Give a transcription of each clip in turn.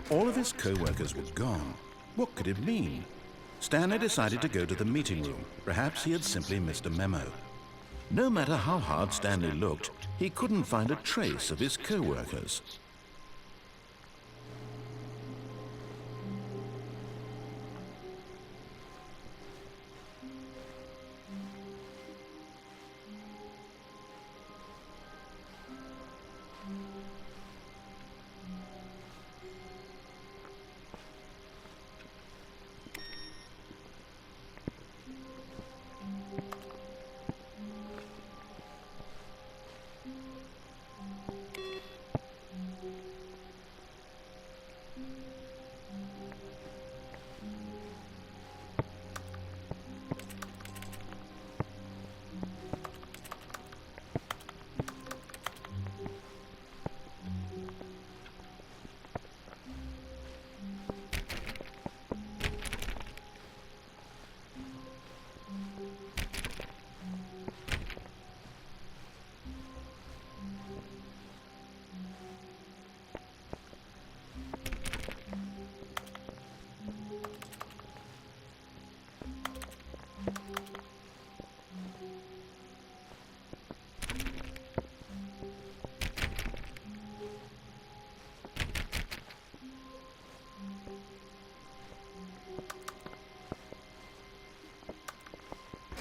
All of his co-workers were gone. What could it mean? Stanley decided to go to the meeting room. Perhaps he had simply missed a memo. No matter how hard Stanley looked, he couldn't find a trace of his co-workers.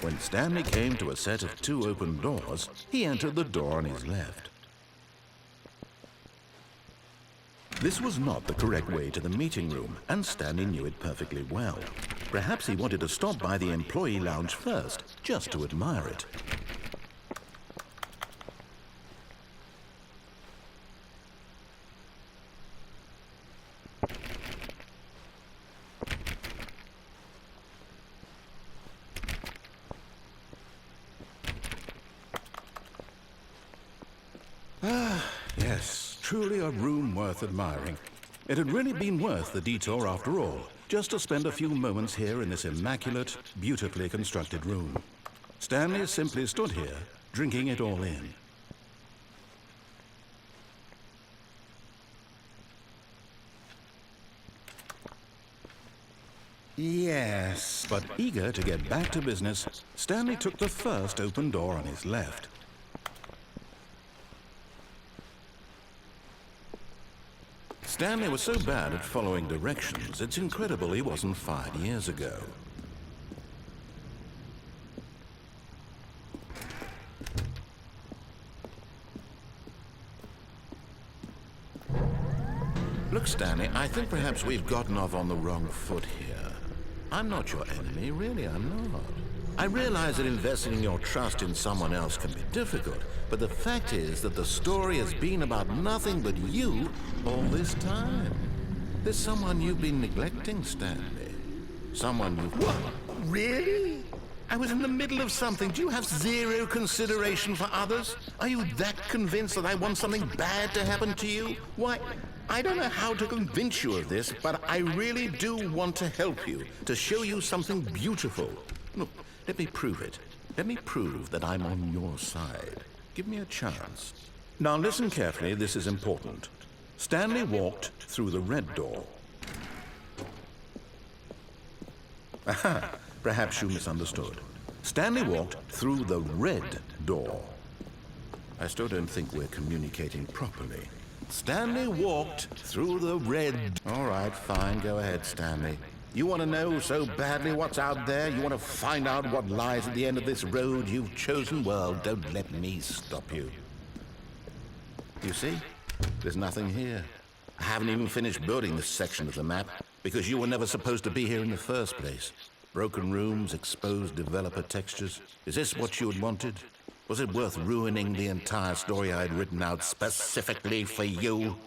When Stanley came to a set of 2 open doors, he entered the door on his left. This was not the correct way to the meeting room, and Stanley knew it perfectly well. Perhaps he wanted to stop by the employee lounge first, just to admire it. Yes, truly a room worth admiring. It had really been worth the detour after all, just to spend a few moments here in this immaculate, beautifully constructed room. Stanley simply stood here, drinking it all in. Yes, but eager to get back to business, Stanley took the first open door on his left. Stanley was so bad at following directions, it's incredible he wasn't fired years ago. Look, Stanley, I think perhaps we've gotten off on the wrong foot here. I'm not your enemy, really, I'm not. I realize that investing your trust in someone else can be difficult, but the fact is that the story has been about nothing but you all this time. There's someone you've been neglecting, Stanley. Someone you've... What? Really? I was in the middle of something. Do you have zero consideration for others? Are you that convinced that I want something bad to happen to you? Why, I don't know how to convince you of this, but I really do want to help you, to show you something beautiful. Look, let me prove it. Let me prove that I'm on your side. Give me a chance. Now listen carefully, this is important. Stanley walked through the red door. Aha, perhaps you misunderstood. Stanley walked through the red door. I still don't think we're communicating properly. Stanley walked through the red... All right, fine, go ahead, Stanley. You want to know so badly what's out there? You want to find out what lies at the end of this road you've chosen? Well, don't let me stop you. You see? There's nothing here. I haven't even finished building this section of the map because you were never supposed to be here in the first place. Broken rooms, exposed developer textures. Is this what you had wanted? Was it worth ruining the entire story I had written out specifically for you?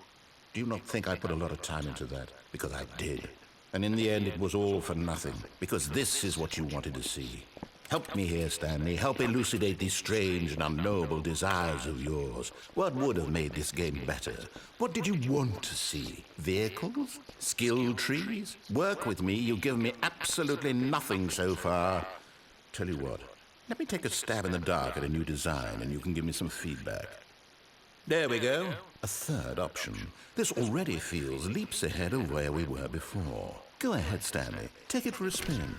Do you not think I put a lot of time into that? Because I did. And in the end, it was all for nothing, because this is what you wanted to see. Help me here, Stanley. Help elucidate these strange and unknowable desires of yours. What would have made this game better? What did you want to see? Vehicles? Skill trees? Work with me. You've given me absolutely nothing so far. Tell you what, let me take a stab in the dark at a new design, and you can give me some feedback. There we go. A third option. This already feels leaps ahead of where we were before. Go ahead, Stanley. Take it for a spin.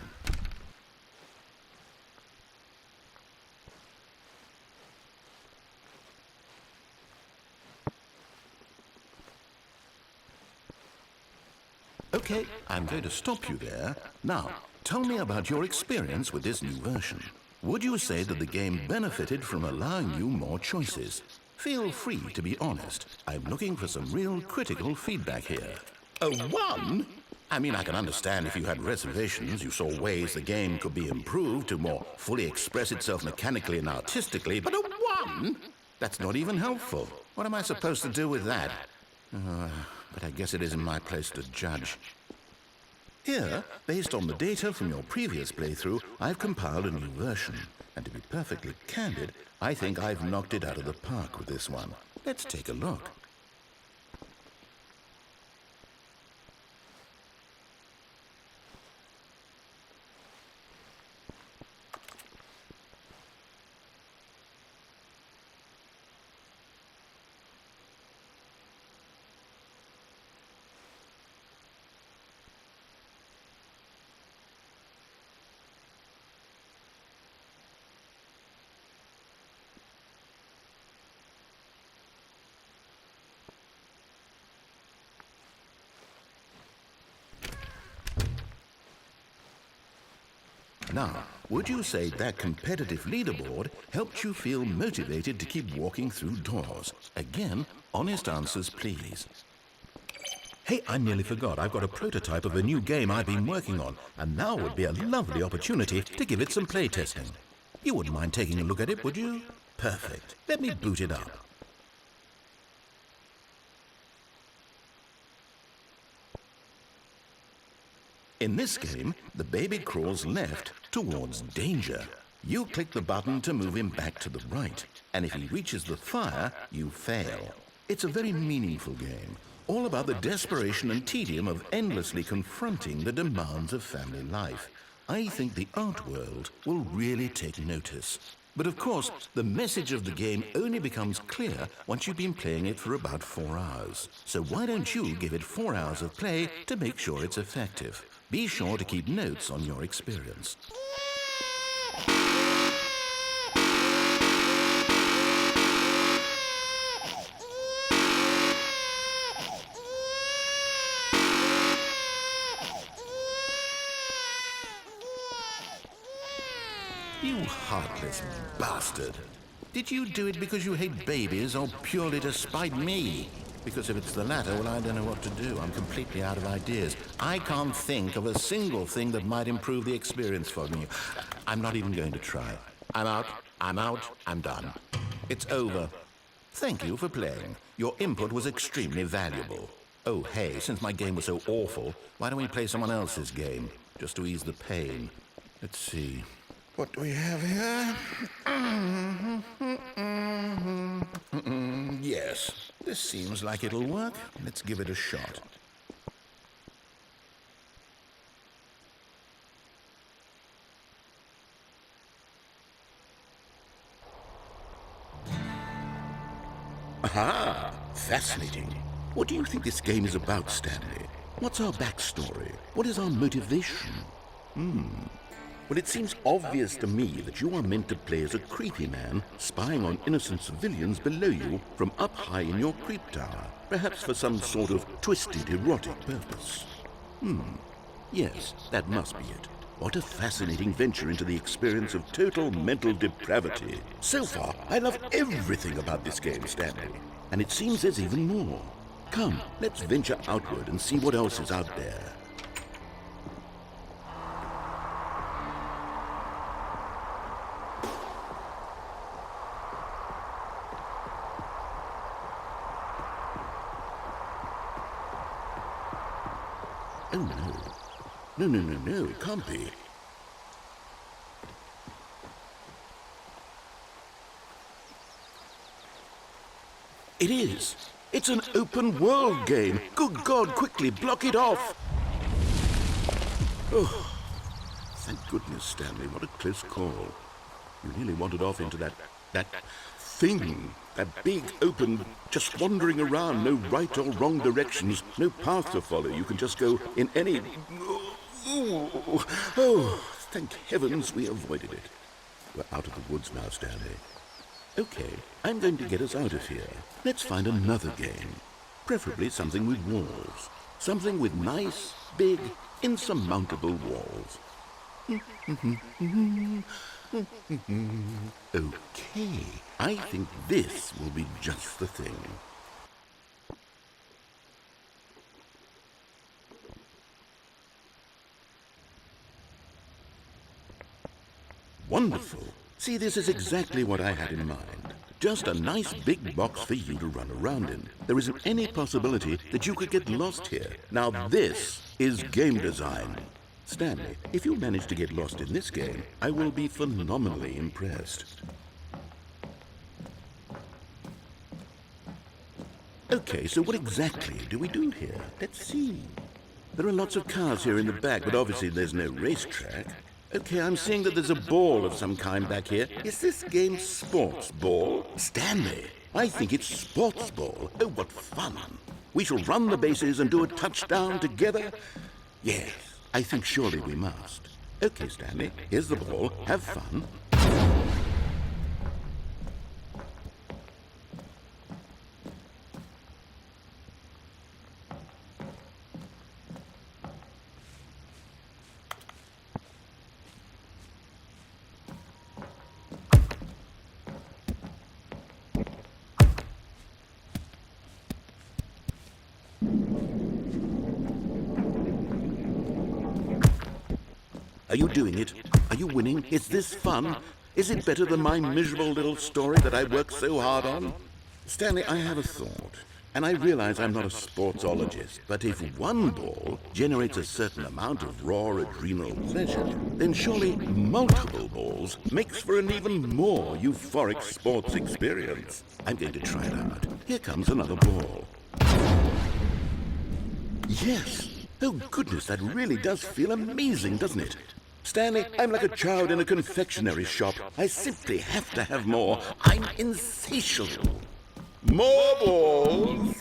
Okay, I'm going to stop you there. Now, tell me about your experience with this new version. Would you say that the game benefited from allowing you more choices? Feel free to be honest. I'm looking for some real critical feedback here. A 1? I mean, I can understand if you had reservations, you saw ways the game could be improved to more fully express itself mechanically and artistically, but a 1? That's not even helpful. What am I supposed to do with that? But I guess it isn't my place to judge. Here, based on the data from your previous playthrough, I've compiled a new version. And to be perfectly candid, I think I've knocked it out of the park with this one. Let's take a look. Now, would you say that competitive leaderboard helped you feel motivated to keep walking through doors? Again, honest answers, please. Hey, I nearly forgot. I've got a prototype of a new game I've been working on, and now would be a lovely opportunity to give it some playtesting. You wouldn't mind taking a look at it, would you? Perfect. Let me boot it up. In this game, the baby crawls left towards danger. You click the button to move him back to the right, and if he reaches the fire, you fail. It's a very meaningful game, all about the desperation and tedium of endlessly confronting the demands of family life. I think the art world will really take notice. But of course, the message of the game only becomes clear once you've been playing it for about 4 hours. So why don't you give it 4 hours of play to make sure it's effective? Be sure to keep notes on your experience. You heartless bastard. Did you do it because you hate babies or purely to spite me? Because if it's the latter, well, I don't know what to do. I'm completely out of ideas. I can't think of a single thing that might improve the experience for me. I'm not even going to try. I'm out, I'm done. It's over. Thank you for playing. Your input was extremely valuable. Oh, hey, since my game was so awful, why don't we play someone else's game, just to ease the pain? Let's see. What do we have here? Yes, this seems like it'll work. Let's give it a shot. Aha! Fascinating. What do you think this game is about, Stanley? What's our backstory? What is our motivation? Well, it seems obvious to me that you are meant to play as a creepy man spying on innocent civilians below you from up high in your creep tower, perhaps for some sort of twisted erotic purpose. Yes, that must be it. What a fascinating venture into the experience of total mental depravity. So far, I love everything about this game, Stanley. And it seems there's even more. Come, let's venture outward and see what else is out there. Oh, no. No, it can't be. It is. It's an open world game. Good God, quickly, block it off. Oh, thank goodness, Stanley. What a close call. You nearly wandered off into that thing. A big, open, just wandering around, no right or wrong directions, no path to follow. You can just go in any... Oh, thank heavens we avoided it. We're out of the woods now, Stanley. Okay, I'm going to get us out of here. Let's find another game. Preferably something with walls. Something with nice, big, insurmountable walls. Okay, I think this will be just the thing. Wonderful. See, this is exactly what I had in mind. Just a nice big box for you to run around in. There isn't any possibility that you could get lost here. Now this is game design. Stanley, if you manage to get lost in this game, I will be phenomenally impressed. Okay, so what exactly do we do here? Let's see. There are lots of cars here in the back, but obviously there's no racetrack. Okay, I'm seeing that there's a ball of some kind back here. Is this game sports ball? Stanley, I think it's sports ball. Oh, what fun. We shall run the bases and do a touchdown together. Yes, I think surely we must. Okay, Stanley, here's the ball. Have fun. Are you doing it? Are you winning? Is this fun? Is it better than my miserable little story that I worked so hard on? Stanley, I have a thought, and I realize I'm not a sportsologist, but if one ball generates a certain amount of raw adrenal pleasure, then surely multiple balls makes for an even more euphoric sports experience. I'm going to try it out. Here comes another ball. Yes! Oh goodness, that really does feel amazing, doesn't it? Stanley, I'm like a child in a confectionery shop. I simply have to have more. I'm insatiable. More balls!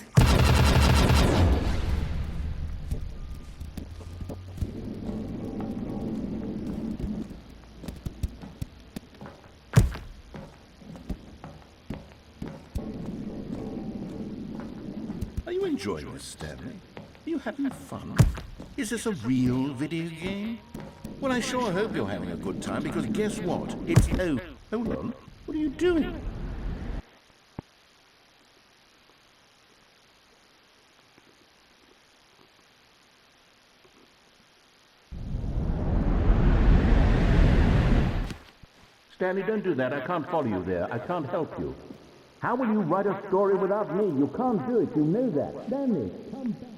Are you enjoying this, Stanley? Are you having fun? Is this a real video game? Well, I sure hope you're having a good time, because guess what? It's... Oh, hold on. What are you doing? Stanley, don't do that. I can't follow you there. I can't help you. How will you write a story without me? You can't do it. You know that. Stanley, come back.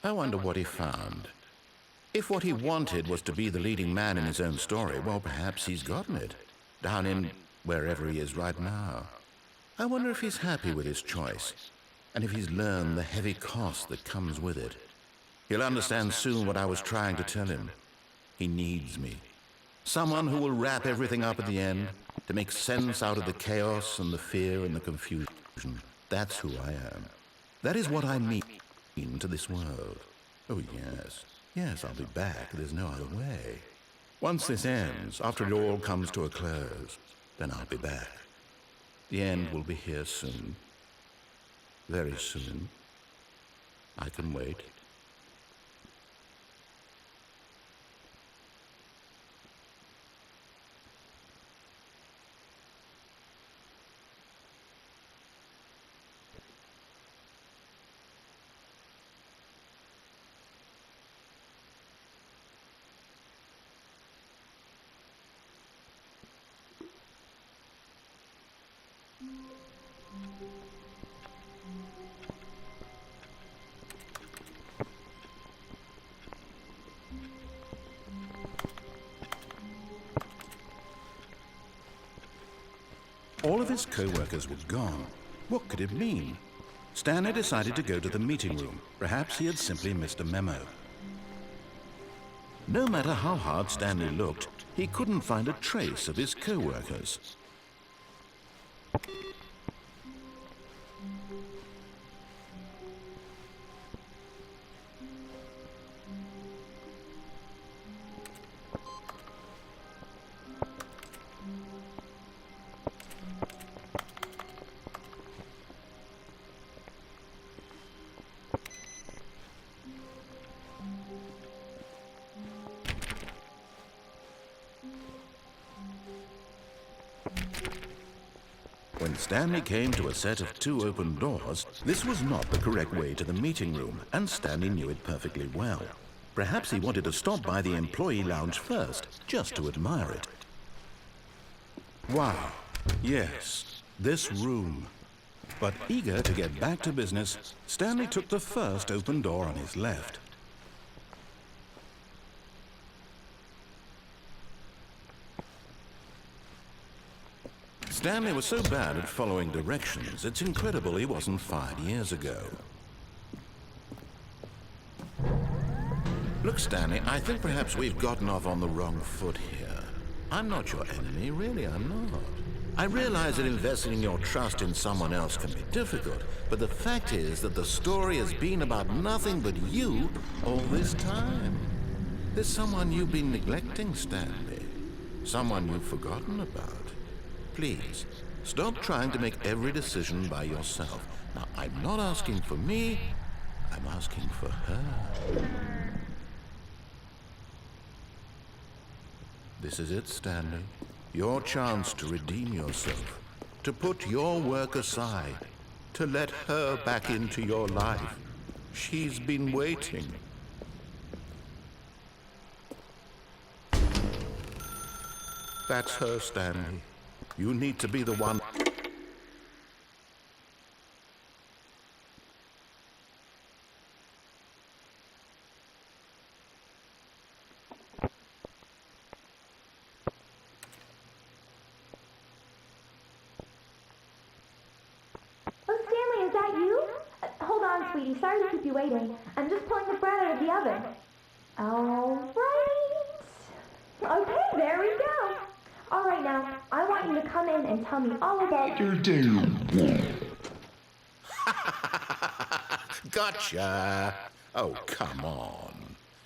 I wonder what he found. If what he wanted was to be the leading man in his own story, well, perhaps he's gotten it. Down in wherever he is right now. I wonder if he's happy with his choice, and if he's learned the heavy cost that comes with it. He'll understand soon what I was trying to tell him. He needs me. Someone who will wrap everything up at the end, to make sense out of the chaos and the fear and the confusion. That's who I am. That is what I mean to this world. Oh, yes. Yes, I'll be back. There's no other way. Once this ends, after it all comes to a close, then I'll be back. The end will be here soon. Very soon. I can wait. All of his co-workers were gone. What could it mean? Stanley decided to go to the meeting room. Perhaps he had simply missed a memo. No matter how hard Stanley looked, he couldn't find a trace of his co-workers. When Stanley came to a set of 2 open doors, this was not the correct way to the meeting room, and Stanley knew it perfectly well. Perhaps he wanted to stop by the employee lounge first, just to admire it. Wow, yes, this room. But eager to get back to business, Stanley took the first open door on his left. Stanley was so bad at following directions, it's incredible he wasn't fired years ago. Look, Stanley, I think perhaps we've gotten off on the wrong foot here. I'm not your enemy, really, I'm not. I realize that investing your trust in someone else can be difficult, but the fact is that the story has been about nothing but you all this time. There's someone you've been neglecting, Stanley. Someone you've forgotten about. Please, stop trying to make every decision by yourself. Now, I'm not asking for me, I'm asking for her. This is it, Stanley. Your chance to redeem yourself, to put your work aside, to let her back into your life. She's been waiting. That's her, Stanley. You need to be the one. Stanley, is that you? Hold on, sweetie. Sorry to keep you waiting. I'm just pulling the bread out of the oven. All right. Okay, there we go. All right, now, I want you to come in and tell me all about your day. Gotcha! Oh, come on.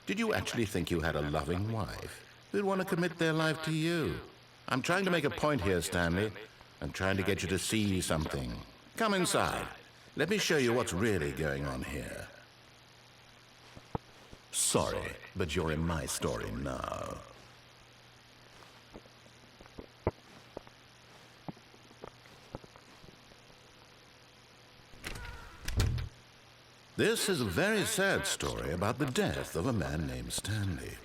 Did you actually think you had a loving wife who'd want to commit their life to you? I'm trying to make a point here, Stanley. I'm trying to get you to see something. Come inside. Let me show you what's really going on here. Sorry, but you're in my story now. This is a very sad story about the death of a man named Stanley.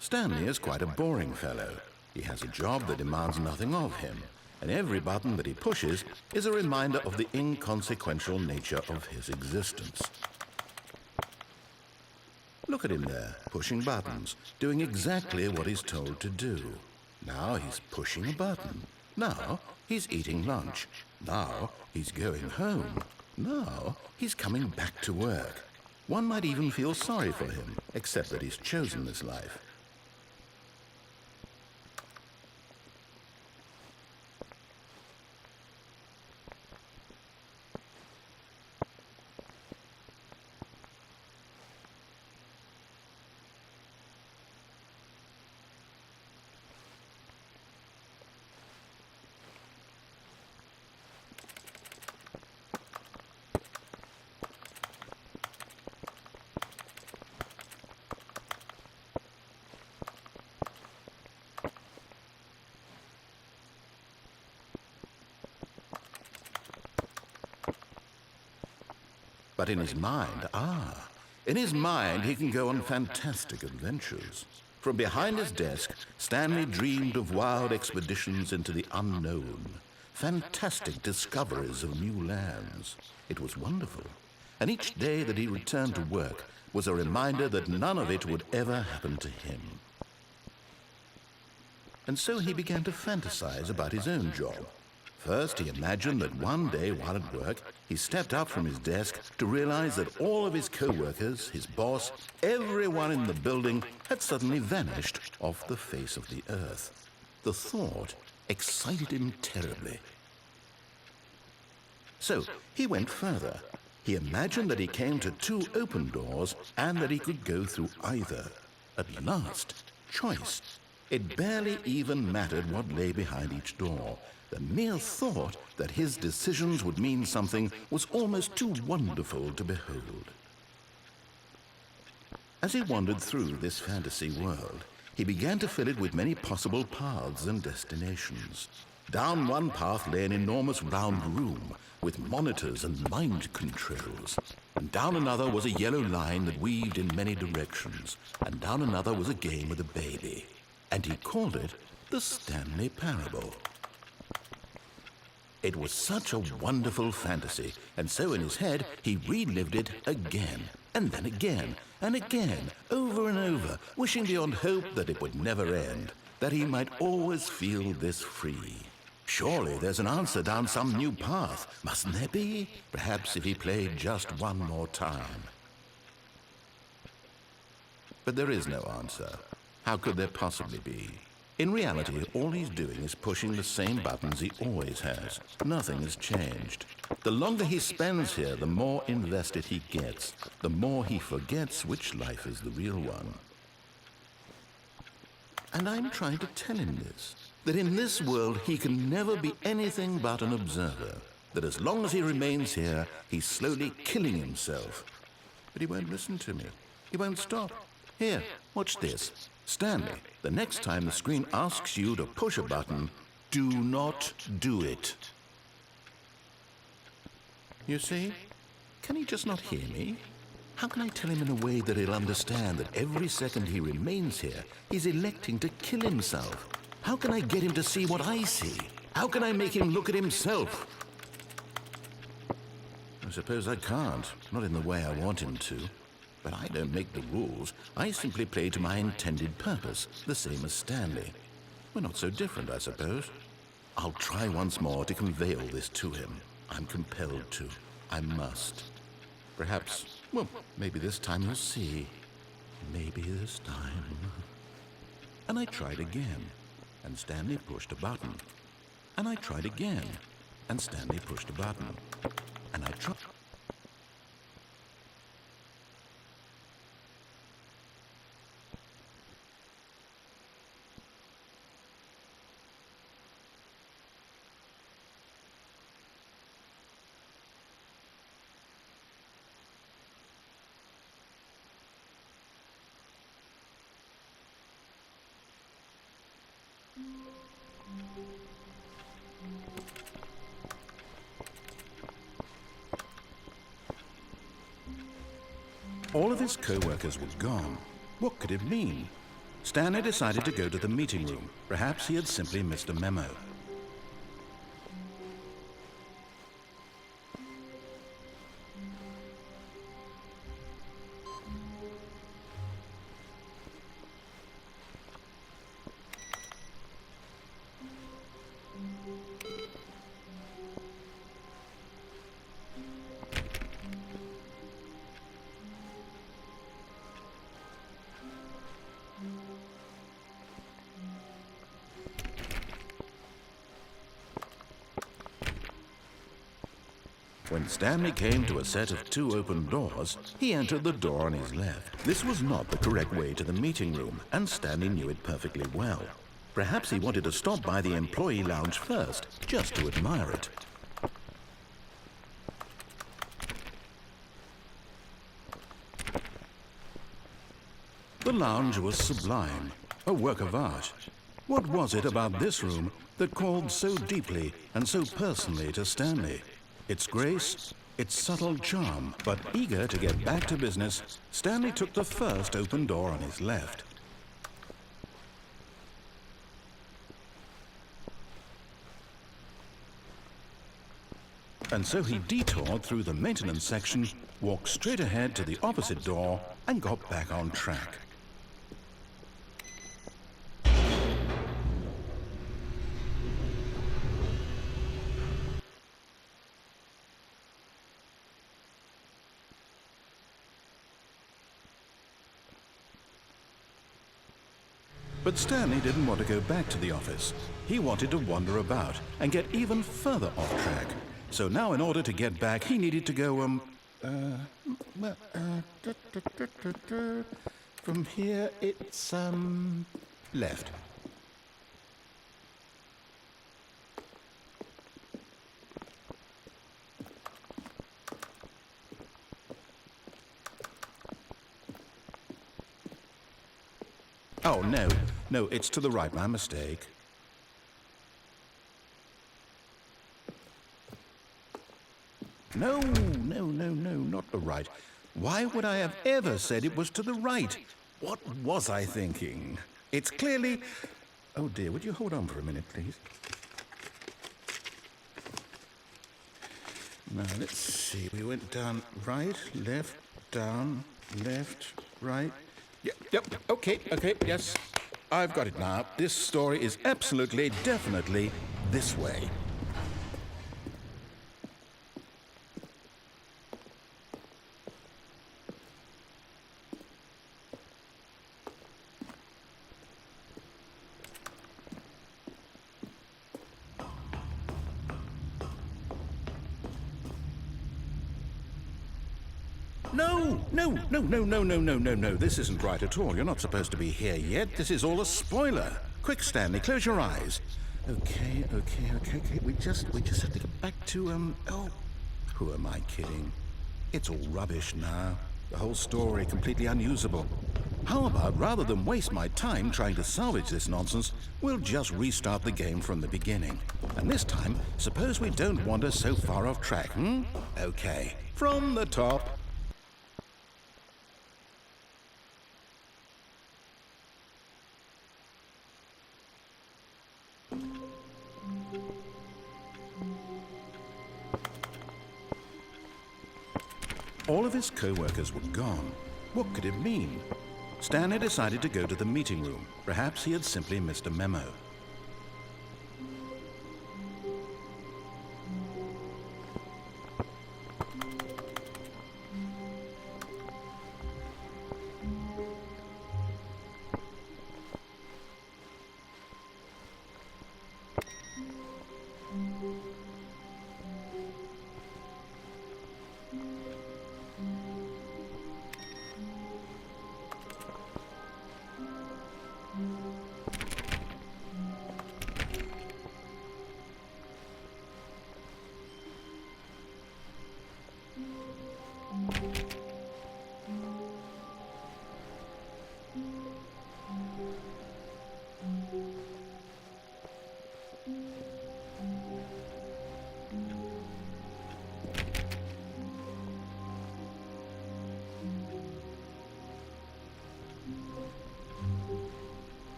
Stanley is quite a boring fellow. He has a job that demands nothing of him, and every button that he pushes is a reminder of the inconsequential nature of his existence. Look at him there, pushing buttons, doing exactly what he's told to do. Now he's pushing a button. Now he's eating lunch. Now he's going home. Now he's coming back to work. One might even feel sorry for him, except that he's chosen this life. But in his mind, he can go on fantastic adventures. From behind his desk, Stanley dreamed of wild expeditions into the unknown, fantastic discoveries of new lands. It was wonderful. And each day that he returned to work was a reminder that none of it would ever happen to him. And so he began to fantasize about his own job. First, he imagined that one day while at work, he stepped up from his desk to realize that all of his co-workers, his boss, everyone in the building had suddenly vanished off the face of the earth. The thought excited him terribly. So, he went further. He imagined that he came to 2 open doors and that he could go through either. At last, choice. It barely even mattered what lay behind each door. The mere thought that his decisions would mean something was almost too wonderful to behold. As he wandered through this fantasy world, he began to fill it with many possible paths and destinations. Down one path lay an enormous round room with monitors and mind controls. And down another was a yellow line that weaved in many directions. And down another was a game with a baby. And he called it the Stanley Parable. It was such a wonderful fantasy, and so in his head he relived it again, and then again, and again, over and over, wishing beyond hope that it would never end, that he might always feel this free. Surely there's an answer down some new path, mustn't there be? Perhaps if he played just one more time. But there is no answer. How could there possibly be? In reality, all he's doing is pushing the same buttons he always has. Nothing has changed. The longer he spends here, the more invested he gets, the more he forgets which life is the real one. And I'm trying to tell him this, that in this world he can never be anything but an observer, that as long as he remains here, he's slowly killing himself. But he won't listen to me. He won't stop. Here, watch this. Stanley, the next time the screen asks you to push a button, do not do it. You see? Can he just not hear me? How can I tell him in a way that he'll understand that every second he remains here, he's electing to kill himself? How can I get him to see what I see? How can I make him look at himself? I suppose I can't, not in the way I want him to. But I don't make the rules. I simply play to my intended purpose, the same as Stanley. We're not so different, I suppose. I'll try once more to convey all this to him. I'm compelled to. I must. Perhaps, well, maybe this time he'll see. Maybe this time. And I tried again, and Stanley pushed a button. And I tried again, and Stanley pushed a button. And I tried... All of his co-workers were gone. What could it mean? Stanley decided to go to the meeting room. Perhaps he had simply missed a memo. When Stanley came to a set of 2 open doors, he entered the door on his left. This was not the correct way to the meeting room, and Stanley knew it perfectly well. Perhaps he wanted to stop by the employee lounge first, just to admire it. The lounge was sublime, a work of art. What was it about this room that called so deeply and so personally to Stanley? Its grace, its subtle charm, but eager to get back to business, Stanley took the first open door on his left. And so he detoured through the maintenance section, walked straight ahead to the opposite door, and got back on track. But Stanley didn't want to go back to the office. He wanted to wander about and get even further off track. So now in order to get back, he needed to go, from here it's, left. Oh, no, it's to the right, my mistake. No, not the right. Why would I have ever said it was to the right? What was I thinking? It's clearly... Oh dear, would you hold on for a minute, please? Now, let's see. We went down right, left, down, left, right. Yep, okay, yes. I've got it now. This story is absolutely, definitely this way. No. This isn't right at all. You're not supposed to be here yet. This is all a spoiler. Quick, Stanley, close your eyes. Okay. We just have to get back to, oh, who am I kidding? It's all rubbish now. The whole story completely unusable. How about, rather than waste my time trying to salvage this nonsense, we'll just restart the game from the beginning. And this time, suppose we don't wander so far off track, Okay, from the top. All of his co-workers were gone. What could it mean? Stanley decided to go to the meeting room. Perhaps he had simply missed a memo.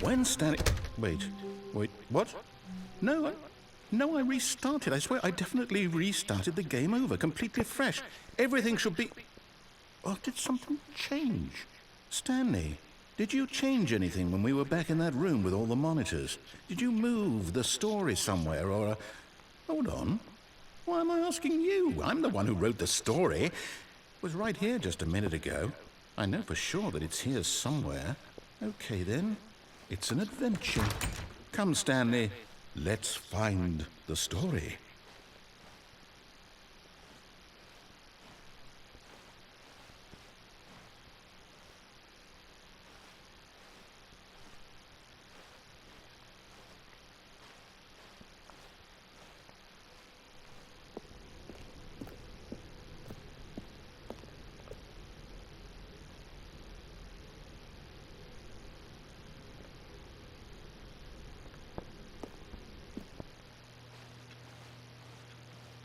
When Stanley... Wait, what? No, I restarted. I swear I definitely restarted the game over, completely fresh. Everything should be... Or did something change? Stanley, did you change anything when we were back in that room with all the monitors? Did you move the story somewhere, or... Hold on. Why am I asking you? I'm the one who wrote the story. It was right here just a minute ago. I know for sure that it's here somewhere. Okay, then. It's an adventure. Come, Stanley, let's find the story.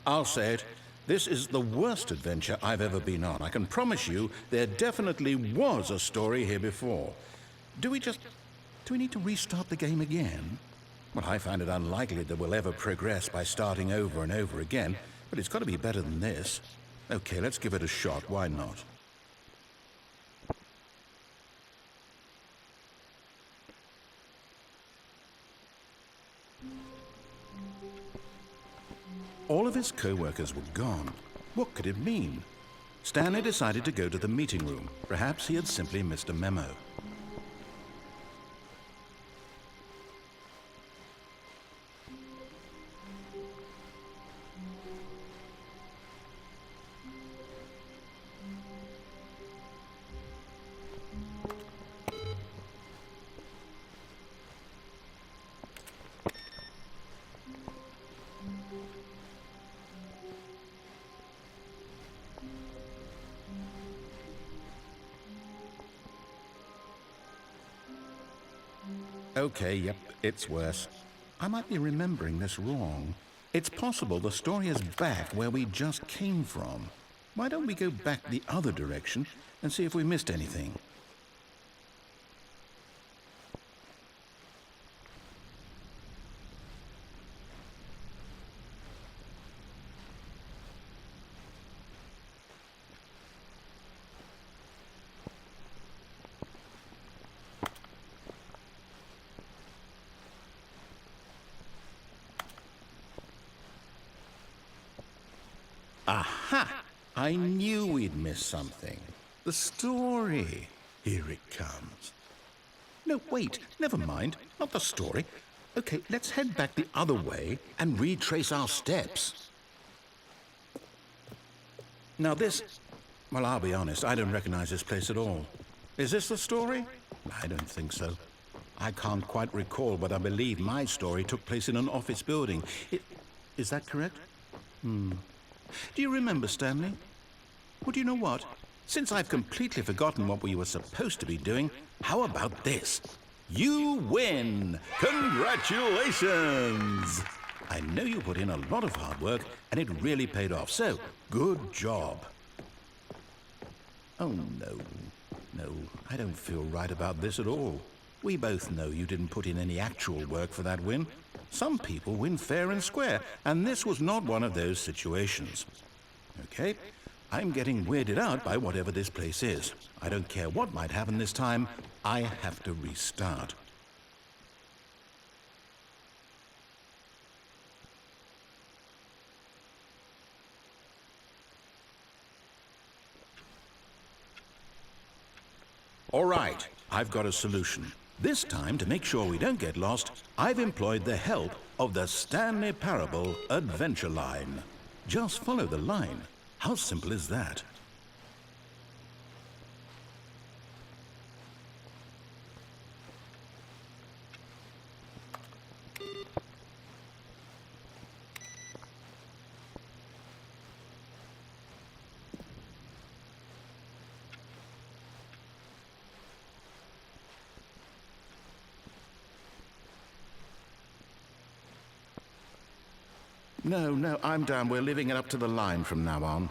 I'll say it. This is the worst adventure I've ever been on. I can promise you there definitely was a story here before. Do we need to restart the game again? Well, I find it unlikely that we'll ever progress by starting over and over again, but it's got to be better than this. Okay, let's give it a shot. Why not? All of his co-workers were gone. What could it mean? Stanley decided to go to the meeting room. Perhaps he had simply missed a memo. Okay, yep, it's worse. I might be remembering this wrong. It's possible the story is back where we just came from. Why don't we go back the other direction and see if we missed anything? Aha! I knew we'd miss something. The story. Here it comes. No, wait, never mind. Not the story. Okay, let's head back the other way and retrace our steps. Now well, I'll be honest, I don't recognize this place at all. Is this the story? I don't think so. I can't quite recall, but I believe my story took place in an office building. Is that correct? Do you remember, Stanley? Well, do you know what? Since I've completely forgotten what we were supposed to be doing, how about this? You win! Congratulations! I know you put in a lot of hard work, and it really paid off, so good job. Oh, no. No, I don't feel right about this at all. We both know you didn't put in any actual work for that win. Some people win fair and square, and this was not one of those situations. Okay, I'm getting weirded out by whatever this place is. I don't care what might happen this time. I have to restart. All right, I've got a solution. This time, to make sure we don't get lost, I've employed the help of the Stanley Parable Adventure Line. Just follow the line. How simple is that? No, I'm down. We're leaving it up to the line from now on.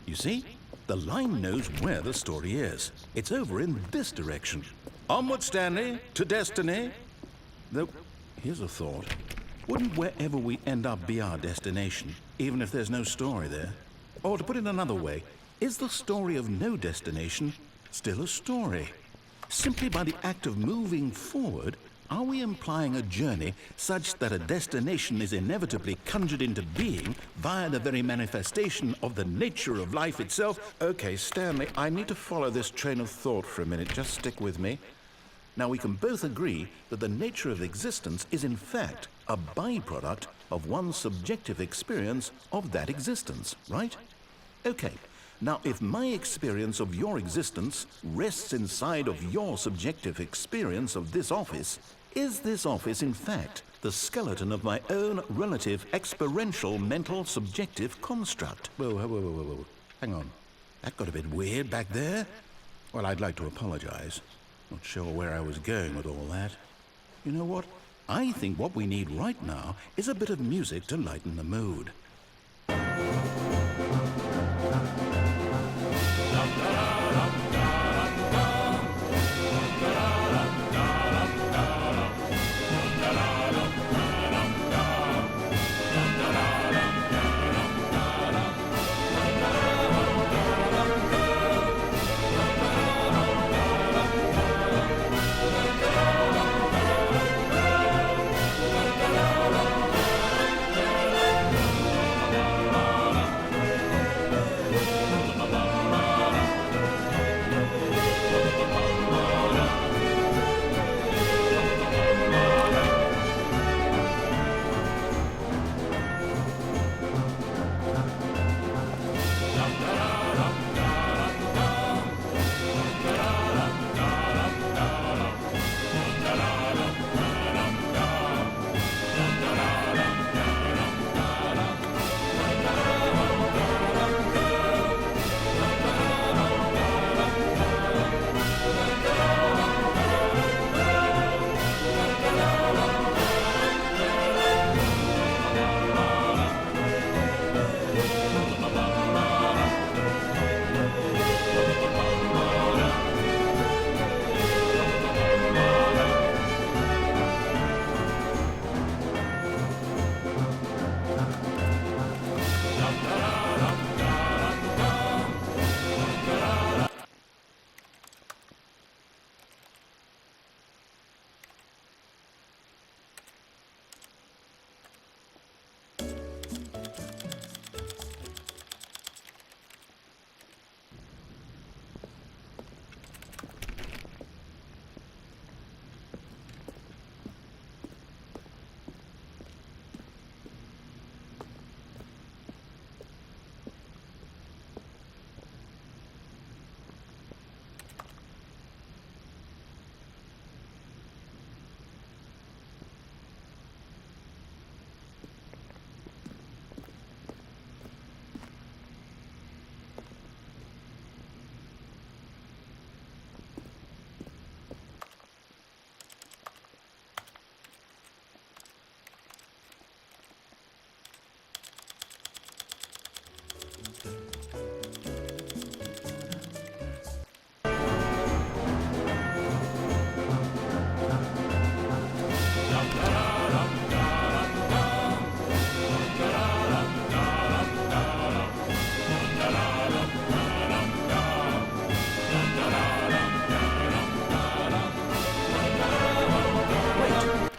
You see? The line knows where the story is. It's over in this direction. Onward, Stanley, to destiny. Though, here's a thought. Wouldn't wherever we end up be our destination, even if there's no story there? Or to put it another way, is the story of no destination still a story. Simply by the act of moving forward, are we implying a journey such that a destination is inevitably conjured into being via the very manifestation of the nature of life itself? Okay, Stanley, I need to follow this train of thought for a minute. Just stick with me. Now, we can both agree that the nature of existence is in fact a byproduct of one's subjective experience of that existence, right? Okay. Now, if my experience of your existence rests inside of your subjective experience of this office, is this office, in fact, the skeleton of my own relative experiential mental subjective construct? Whoa. Hang on. That got a bit weird back there. Well, I'd like to apologize. Not sure where I was going with all that. You know what? I think what we need right now is a bit of music to lighten the mood.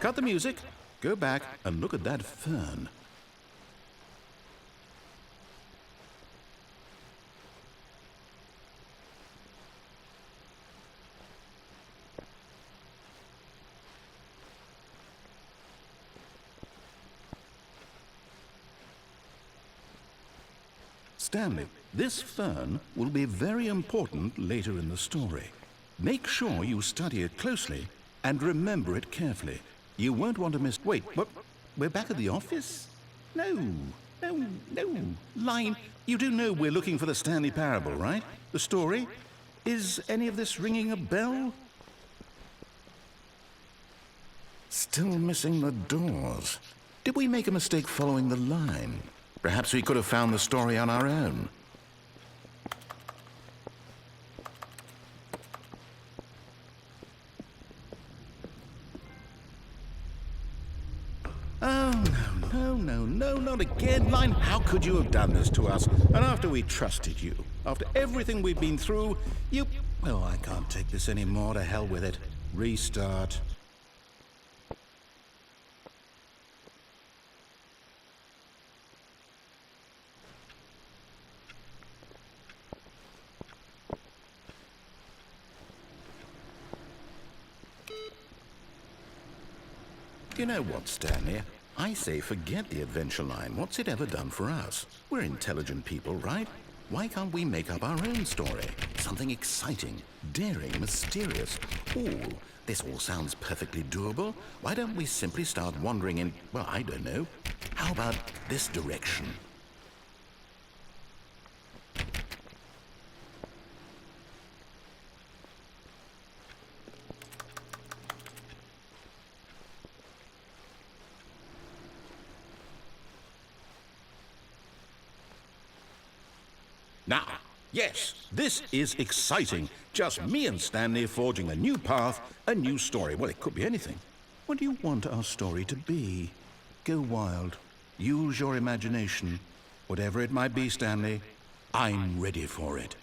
Cut the music, go back and look at that fern. Stanley, this fern will be very important later in the story. Make sure you study it closely and remember it carefully. You won't want to miss... Wait, what? We're back at the office? No. Line, you do know we're looking for the Stanley Parable, right? The story? Is any of this ringing a bell? Still missing the doors. Did we make a mistake following the line? Perhaps we could have found the story on our own. No, not again, Line. How could you have done this to us? And after we trusted you, after everything we've been through, you... Well, I can't take this anymore. To hell with it. Restart. You know what, Stanley? I say forget the adventure line. What's it ever done for us? We're intelligent people, right? Why can't we make up our own story? Something exciting, daring, mysterious. Ooh, this all sounds perfectly doable. Why don't we simply start wandering in, well, I don't know. How about this direction? Now, yes, this is exciting. Just me and Stanley forging a new path, a new story. Well, it could be anything. What do you want our story to be? Go wild. Use your imagination. Whatever it might be, Stanley, I'm ready for it.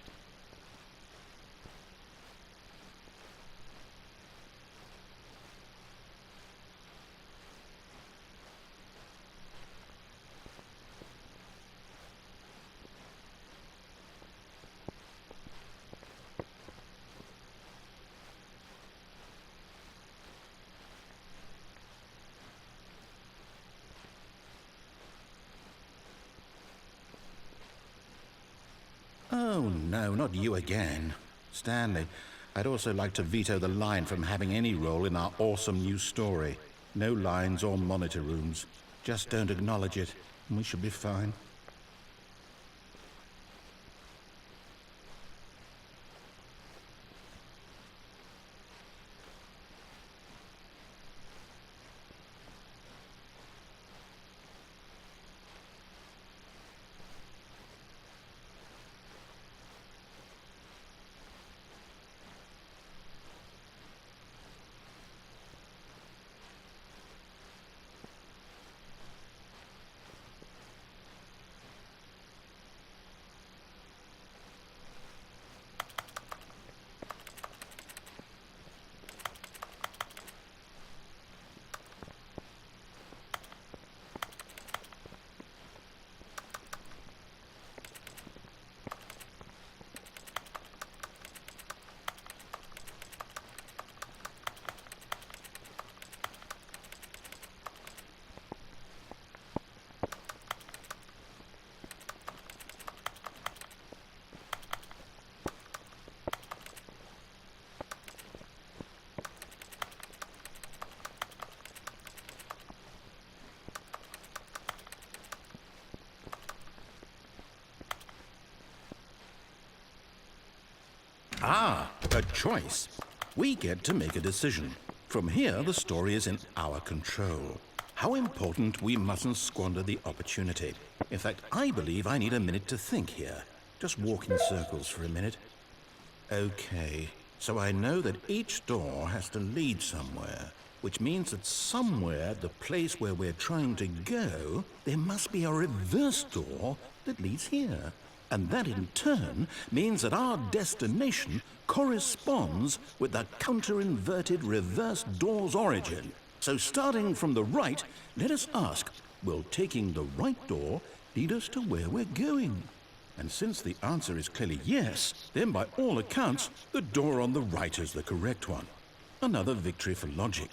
Oh, no, not you again. Stanley, I'd also like to veto the line from having any role in our awesome new story. No lines or monitor rooms. Just don't acknowledge it, and we should be fine. Ah, a choice. We get to make a decision. From here, the story is in our control. How important we mustn't squander the opportunity. In fact, I believe I need a minute to think here. Just walk in circles for a minute. Okay, so I know that each door has to lead somewhere, which means that somewhere, the place where we're trying to go, there must be a reverse door that leads here. And that in turn means that our destination corresponds with the counter-inverted reverse door's origin. So starting from the right, let us ask, will taking the right door lead us to where we're going? And since the answer is clearly yes, then by all accounts, the door on the right is the correct one. Another victory for logic.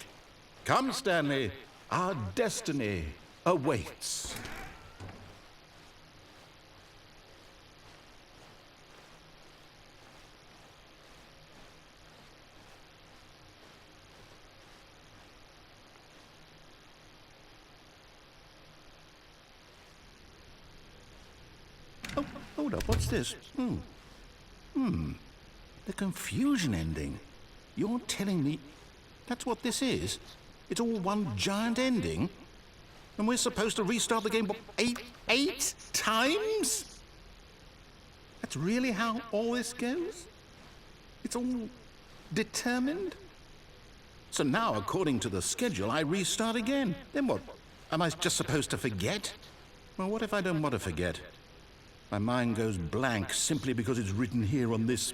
Come, Stanley, our destiny awaits. Oh, hold up, what's this? The confusion ending. You're telling me that's what this is? It's all one giant ending? And we're supposed to restart the game, what, eight times? That's really how all this goes? It's all determined? So now, according to the schedule, I restart again. Then what? Am I just supposed to forget? Well, what if I don't want to forget? My mind goes blank simply because it's written here on this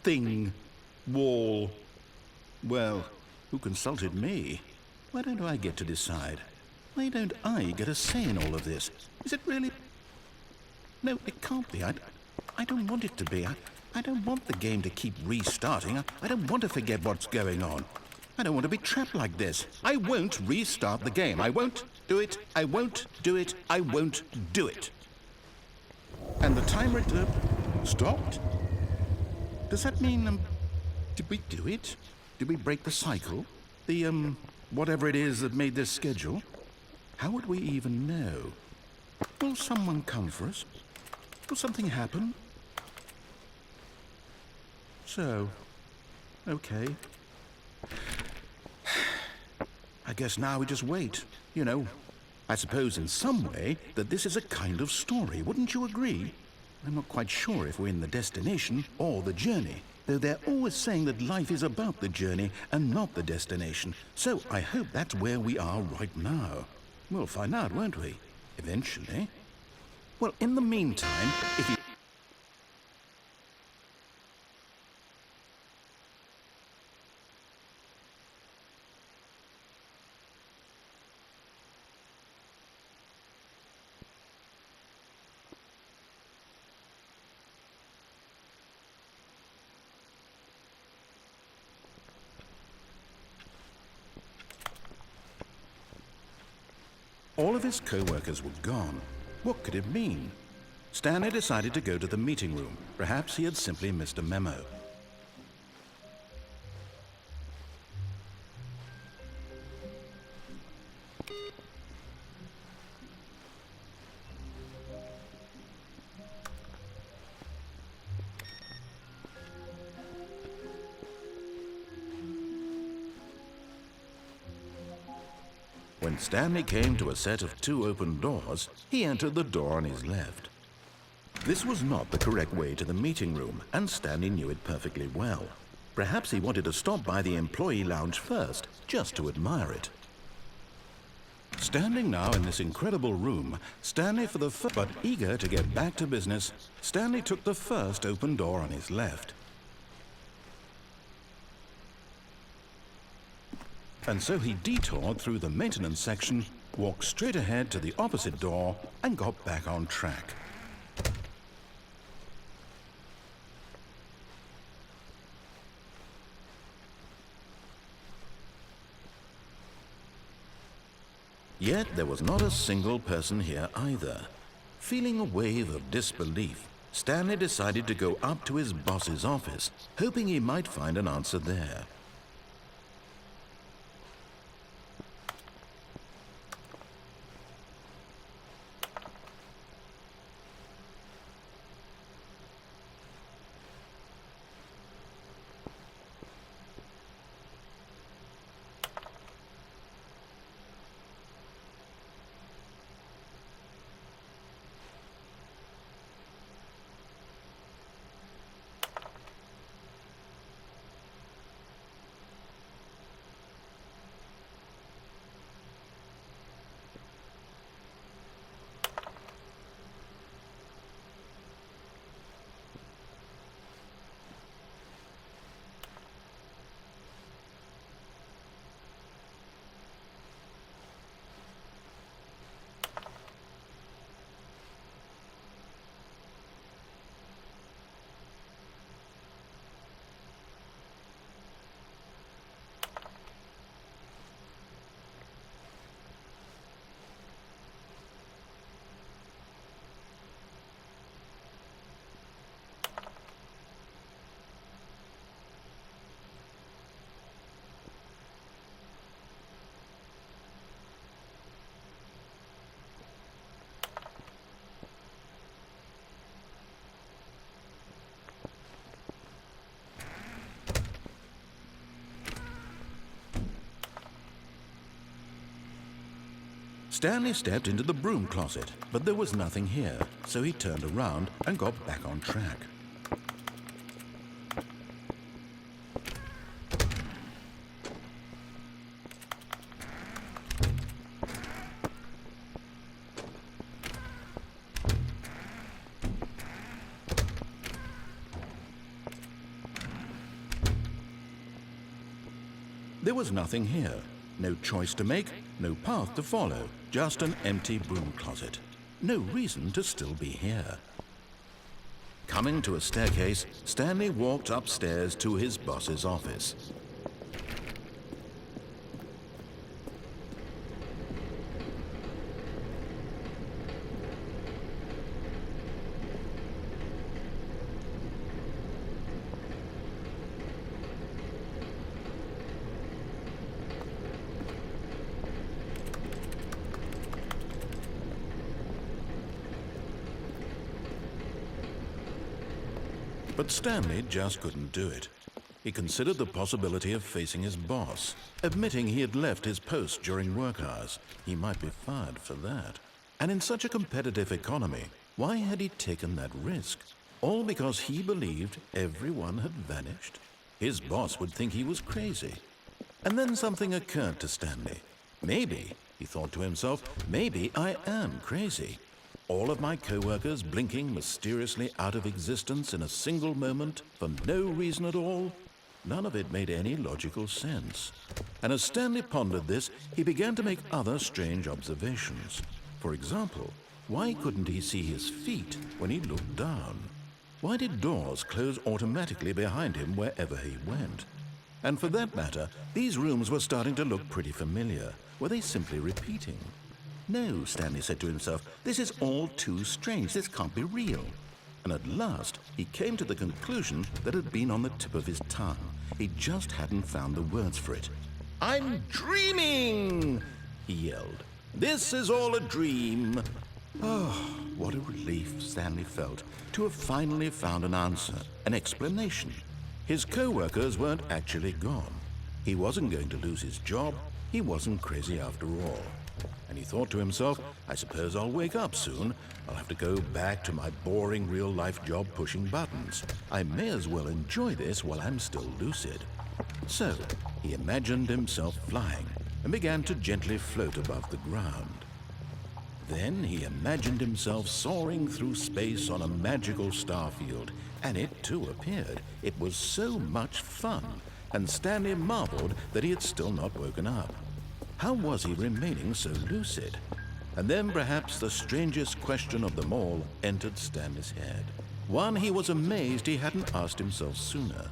thing, wall. Well, who consulted me? Why don't I get to decide? Why don't I get a say in all of this? Is it really? No, it can't be. I don't want it to be. I don't want the game to keep restarting. I don't want to forget what's going on. I don't want to be trapped like this. I won't restart the game. I won't do it. I won't do it. I won't do it. And the timer stopped? Does that mean, did we do it? Did we break the cycle? The, whatever it is that made this schedule? How would we even know? Will someone come for us? Will something happen? So, okay. I guess now we just wait, you know. I suppose in some way that this is a kind of story, wouldn't you agree? I'm not quite sure if we're in the destination or the journey, though they're always saying that life is about the journey and not the destination. So I hope that's where we are right now. We'll find out, won't we? Eventually. Well, in the meantime, if you... All of his co-workers were gone. What could it mean? Stanley decided to go to the meeting room. Perhaps he had simply missed a memo. When Stanley came to a set of 2 open doors, he entered the door on his left. This was not the correct way to the meeting room, and Stanley knew it perfectly well. Perhaps he wanted to stop by the employee lounge first, just to admire it. Standing now in this incredible room, Stanley but eager to get back to business, Stanley took the first open door on his left. And so he detoured through the maintenance section, walked straight ahead to the opposite door, and got back on track. Yet there was not a single person here either. Feeling a wave of disbelief, Stanley decided to go up to his boss's office, hoping he might find an answer there. Stanley stepped into the broom closet, but there was nothing here, so he turned around and got back on track. There was nothing here. No choice to make, no path to follow, just an empty broom closet. No reason to still be here. Coming to a staircase, Stanley walked upstairs to his boss's office. But Stanley just couldn't do it. He considered the possibility of facing his boss, admitting he had left his post during work hours. He might be fired for that. And in such a competitive economy, why had he taken that risk? All because he believed everyone had vanished? His boss would think he was crazy. And then something occurred to Stanley. Maybe, he thought to himself, maybe I am crazy. All of my co-workers blinking mysteriously out of existence in a single moment for no reason at all? None of it made any logical sense. And as Stanley pondered this, he began to make other strange observations. For example, why couldn't he see his feet when he looked down? Why did doors close automatically behind him wherever he went? And for that matter, these rooms were starting to look pretty familiar. Were they simply repeating? No, Stanley said to himself, this is all too strange. This can't be real. And at last, he came to the conclusion that had been on the tip of his tongue. He just hadn't found the words for it. "I'm dreaming!" he yelled. "This is all a dream." Oh, what a relief Stanley felt to have finally found an answer, an explanation. His co-workers weren't actually gone. He wasn't going to lose his job. He wasn't crazy after all. And he thought to himself, I suppose I'll wake up soon. I'll have to go back to my boring real-life job pushing buttons. I may as well enjoy this while I'm still lucid. So, he imagined himself flying and began to gently float above the ground. Then he imagined himself soaring through space on a magical starfield, and it too appeared. It was so much fun, and Stanley marveled that he had still not woken up. How was he remaining so lucid? And then perhaps the strangest question of them all entered Stanley's head. One he was amazed he hadn't asked himself sooner.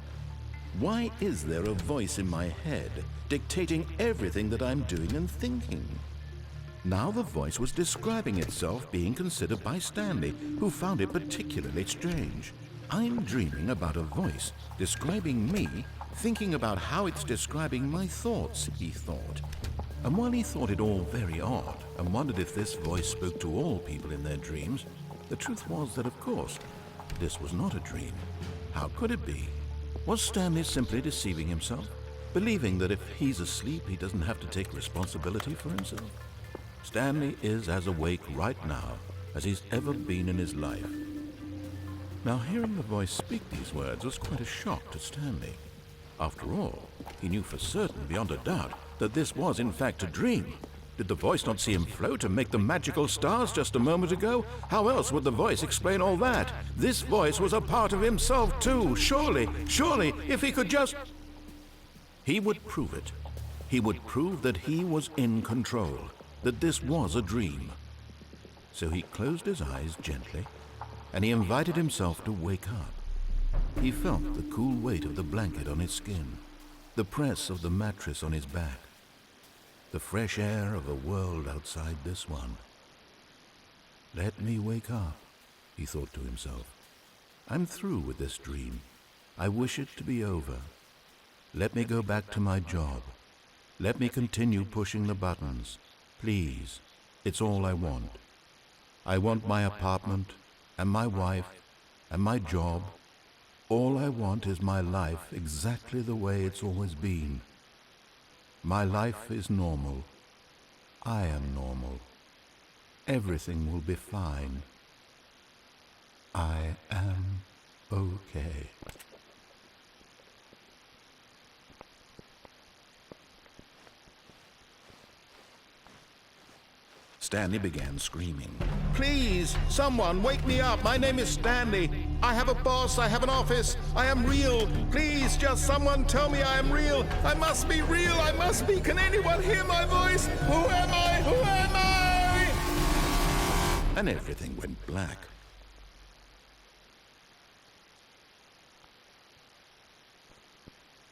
Why is there a voice in my head dictating everything that I'm doing and thinking? Now the voice was describing itself being considered by Stanley, who found it particularly strange. I'm dreaming about a voice describing me, thinking about how it's describing my thoughts, he thought. And while he thought it all very odd and wondered if this voice spoke to all people in their dreams, the truth was that, of course, this was not a dream. How could it be? Was Stanley simply deceiving himself, believing that if he's asleep, he doesn't have to take responsibility for himself? Stanley is as awake right now as he's ever been in his life. Now, hearing the voice speak these words was quite a shock to Stanley. After all, he knew for certain, beyond a doubt, that this was in fact a dream. Did the voice not see him float and make the magical stars just a moment ago? How else would the voice explain all that? This voice was a part of himself too. Surely, if he could just... He would prove it. He would prove that he was in control, that this was a dream. So he closed his eyes gently, and he invited himself to wake up. He felt the cool weight of the blanket on his skin, the press of the mattress on his back, the fresh air of a world outside this one. Let me wake up, he thought to himself. I'm through with this dream. I wish it to be over. Let me go back to my job. Let me continue pushing the buttons. Please, it's all I want. I want my apartment, and my wife, and my job. All I want is my life exactly the way it's always been. My life is normal. I am normal. Everything will be fine. I am okay. Stanley began screaming. Please, someone, wake me up. My name is Stanley. I have a boss. I have an office. I am real. Please, just someone tell me I am real. I must be real. I must be. Can anyone hear my voice? Who am I? Who am I? And everything went black.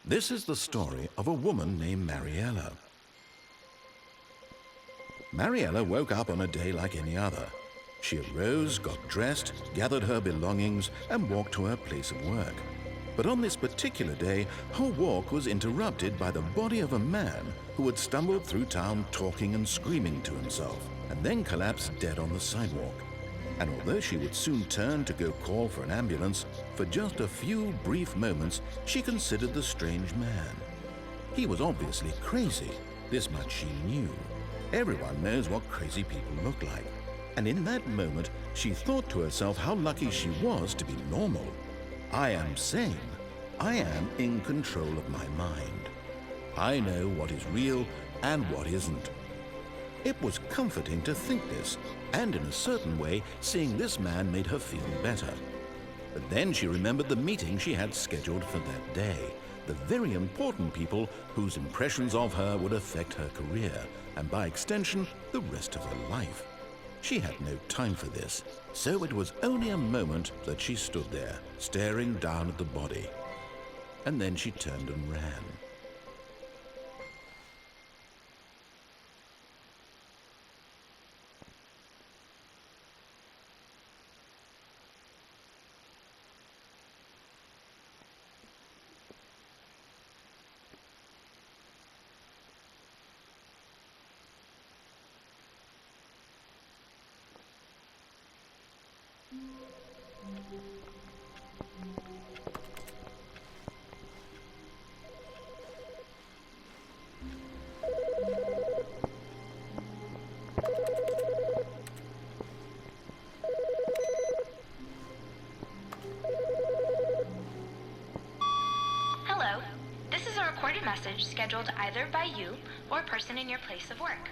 This is the story of a woman named Mariella. Mariella woke up on a day like any other. She arose, got dressed, gathered her belongings, and walked to her place of work. But on this particular day, her walk was interrupted by the body of a man who had stumbled through town talking and screaming to himself, and then collapsed dead on the sidewalk. And although she would soon turn to go call for an ambulance, for just a few brief moments she considered the strange man. He was obviously crazy, this much she knew. Everyone knows what crazy people look like. And in that moment, she thought to herself how lucky she was to be normal. I am sane. I am in control of my mind. I know what is real and what isn't. It was comforting to think this, and in a certain way, seeing this man made her feel better. But then she remembered the meeting she had scheduled for that day, the very important people whose impressions of her would affect her career, and by extension, the rest of her life. She had no time for this, so it was only a moment that she stood there, staring down at the body. And then she turned and ran. Hello. This is a recorded message scheduled either by you or a person in your place of work.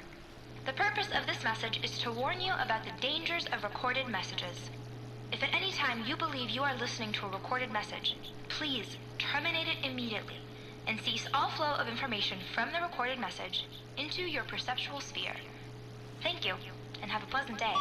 The purpose of this message is to warn you about the dangers of recorded messages. If at any time you believe you are listening to a recorded message, please terminate it immediately and cease all flow of information from the recorded message into your perceptual sphere. Thank you, and have a pleasant day.